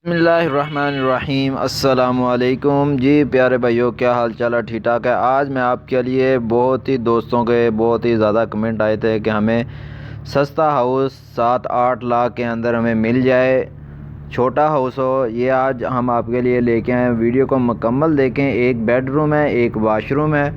बिस्मिल्लाहिर्रहमानिर्रहीम अस्सलामुअलैकुम जी प्यारे भाइयों, क्या हाल चाल है? ठीक ठाक है। आज मैं आपके लिए बहुत ही दोस्तों के बहुत ही ज़्यादा कमेंट आए थे कि हमें सस्ता हाउस 7-8 लाख के अंदर हमें मिल जाए, छोटा हाउस हो। ये आज हम आपके लिए लेके आए। वीडियो को मुकम्मल देखें। एक बेडरूम है, एक वाशरूम है,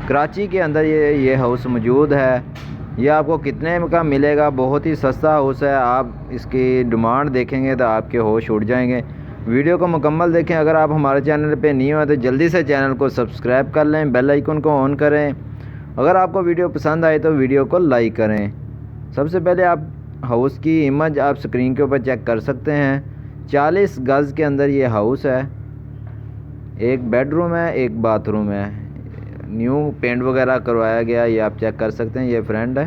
कराची के अंदर ये हाउस मौजूद है। ये आपको कितने का मिलेगा? बहुत ही सस्ता हाउस है। आप इसकी डिमांड देखेंगे तो आपके होश उड़ जाएंगे। वीडियो को मुकम्मल देखें। अगर आप हमारे चैनल पे नहीं हो तो जल्दी से चैनल को सब्सक्राइब कर लें, बेल आइकन को ऑन करें। अगर आपको वीडियो पसंद आए तो वीडियो को लाइक करें। सबसे पहले आप हाउस की इमेज आप स्क्रीन के ऊपर चेक कर सकते हैं। 40 गज़ के अंदर ये हाउस है। एक बेडरूम है, एक बाथरूम है, न्यू पेंट वगैरह करवाया गया, ये आप चेक कर सकते हैं। ये फ्रंट है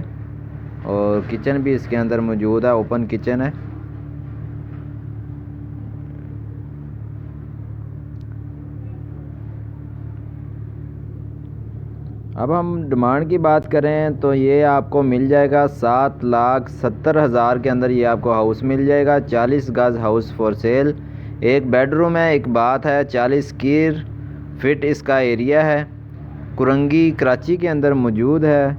और किचन भी इसके अंदर मौजूद है, ओपन किचन है। अब हम डिमांड की बात करें तो ये आपको मिल जाएगा 7,70,000 के अंदर ये आपको हाउस मिल जाएगा। 40 गज़ हाउस फॉर सेल। एक बेडरूम है, एक बाथ है, 40 स्क्वायर फिट इसका एरिया है। कुरंगी कराची के अंदर मौजूद है।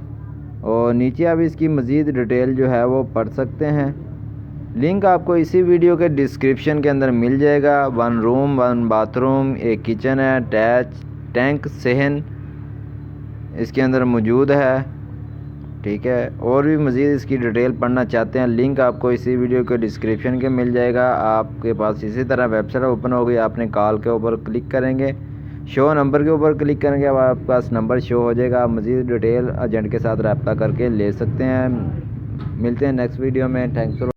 और नीचे आप इसकी मज़ीद डिटेल जो है वो पढ़ सकते हैं। लिंक आपको इसी वीडियो के डिस्क्रिप्शन के अंदर मिल जाएगा। 1 रूम 1 बाथरूम, एक किचन है, अटैच टैंक सहन इसके अंदर मौजूद है। ठीक है। और भी मज़ीद इसकी डिटेल पढ़ना चाहते हैं, लिंक आपको इसी वीडियो के डिस्क्रिप्शन के मिल जाएगा। आपके पास इसी तरह वेबसाइट ओपन होगी, आपने कॉल के ऊपर क्लिक करेंगे, शो नंबर के ऊपर क्लिक करेंगे, अब आपके पास नंबर शो हो जाएगा। आप मज़ीद डिटेल एजेंट के साथ रब्ता करके ले सकते हैं। मिलते हैं नेक्स्ट वीडियो में। Thanks for